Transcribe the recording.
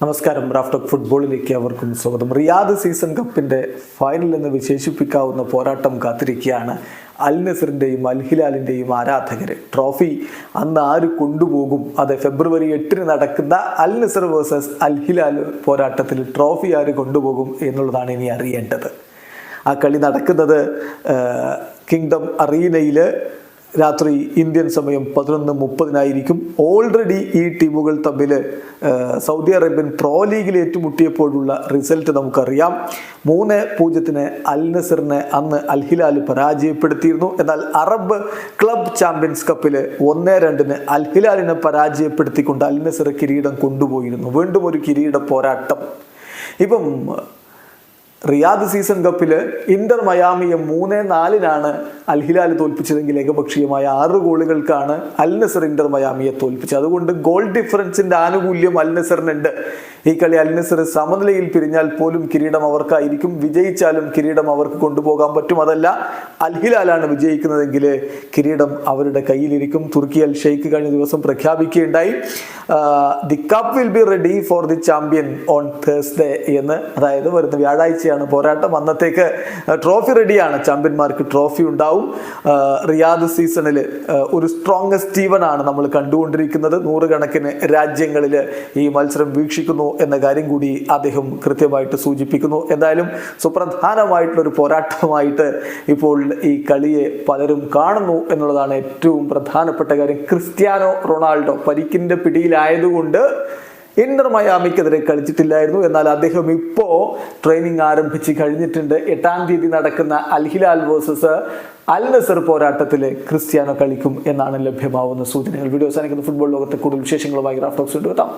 നമസ്കാരം. Raf talk ഫുട്ബോളിലേക്ക് അവർക്കും സ്വാഗതം. റിയാദ് സീസൺ കപ്പിന്റെ ഫൈനൽ എന്ന് വിശേഷിപ്പിക്കാവുന്ന പോരാട്ടം കാത്തിരിക്കുകയാണ് അൽ നസറിന്റെയും അൽ ഹിലാലിന്റെയും ആരാധകർ. ട്രോഫി അന്ന് ആര് കൊണ്ടുപോകും? അത് ഫെബ്രുവരി 8 നടക്കുന്ന അൽ നസർ വേഴ്സസ് അൽ ഹിലാൽ പോരാട്ടത്തിൽ ട്രോഫി ആര് കൊണ്ടുപോകും എന്നുള്ളതാണ് ഇനി അറിയേണ്ടത്. ആ കളി നടക്കുന്നത് കിങ്ഡം അറീനയിൽ രാത്രി ഇന്ത്യൻ സമയം 11:30 ഓൾറെഡി ഈ ടീമുകൾ തമ്മിൽ സൗദി അറേബ്യൻ പ്രോ ലീഗിൽ ഏറ്റുമുട്ടിയപ്പോഴുള്ള റിസൾട്ട് നമുക്കറിയാം. 3-0 അൽ നസറിനെ അന്ന് അൽ ഹിലാൽ പരാജയപ്പെടുത്തിയിരുന്നു. എന്നാൽ അറബ് ക്ലബ് ചാമ്പ്യൻസ് കപ്പിൽ 1-2 അൽ ഹിലാലിനെ പരാജയപ്പെടുത്തിക്കൊണ്ട് അൽ നസർ കിരീടം കൊണ്ടുപോയിരുന്നു. വീണ്ടും ഒരു കിരീട പോരാട്ടം. ഇപ്പം റിയാദ് സീസൺ കപ്പിൽ ഇന്റർ മയാമിയെ 3-4 അൽ ഹിലാൽ തോൽപ്പിച്ചതെങ്കിൽ ഏകപക്ഷീയമായ 6 ഗോളുകൾക്കാണ് അൽ നസർ ഇന്റർ മയാമിയെ തോൽപ്പിച്ചത്. അതുകൊണ്ട് ഗോൾ ഡിഫറൻസിന്റെ ആനുകൂല്യം അൽ നസറിനുണ്ട്. ഈ കളി അൽ നസർ സമനിലയിൽ പിരിഞ്ഞാൽ പോലും കിരീടം അവർക്കായിരിക്കും. വിജയിച്ചാലും കിരീടം അവർക്ക് കൊണ്ടുപോകാൻ പറ്റും. അതല്ല അൽ ഹിലാലാണ് വിജയിക്കുന്നതെങ്കിൽ കിരീടം അവരുടെ കയ്യിലിരിക്കും. തുർക്കി അൽ ഷെയ്ഖ് കഴിഞ്ഞ ദിവസം പ്രഖ്യാപിക്കുകയുണ്ടായി, the cup will be ready for the champion on Thursday എന്ന്. അതായത് വരുന്ന വ്യാഴാഴ്ചയാണ് പോരാട്ടം. അന്നത്തേക്ക് ട്രോഫി റെഡിയാണ്, ചാമ്പ്യന്മാർക്ക് ട്രോഫി ഉണ്ടാവും. റിയാദ് സീസണിൽ ഒരു സ്ട്രോങ്ങസ്റ്റ് ടീമാണ് നമ്മൾ കണ്ടുകൊണ്ടിരിക്കുന്നത്. 100 കണക്കിന് രാജ്യങ്ങളിൽ ഈ മത്സരം വീക്ഷിക്കുന്നു എന്ന കാര്യം കൂടി അദ്ദേഹം കൃത്യമായിട്ട് സൂചിപ്പിക്കുന്നു. എന്തായാലും സുപ്രധാനമായിട്ടുള്ള ഒരു പോരാട്ടമായിട്ട് ഇപ്പോൾ ഈ കളിയെ പലരും കാണുന്നു എന്നുള്ളതാണ് ഏറ്റവും പ്രധാനപ്പെട്ട കാര്യം. ക്രിസ്ത്യാനോ റൊണാൾഡോ പരിക്കിന്റെ പിടിയിലായതുകൊണ്ട് ഇന്റർ മയാമിക്കെതിരെ കളിച്ചിട്ടില്ലായിരുന്നു. എന്നാൽ അദ്ദേഹം ഇപ്പോ ട്രെയിനിങ് ആരംഭിച്ച് കഴിഞ്ഞിട്ടുണ്ട്. 8-ാം തീയതി നടക്കുന്ന Al Hilal versus Al Nassr പോരാട്ടത്തിൽ ക്രിസ്ത്യാനോ കളിക്കും എന്നാണ് ലഭ്യമാവുന്ന സൂചനകൾ. വീഡിയോ അവസാനിക്കുന്ന ഫുട്ബോൾ ലോകത്തെ കൂടുതൽ വിശേഷങ്ങളുമായി റാഫ് ടോക്സ് കൊണ്ടുവെത്താം.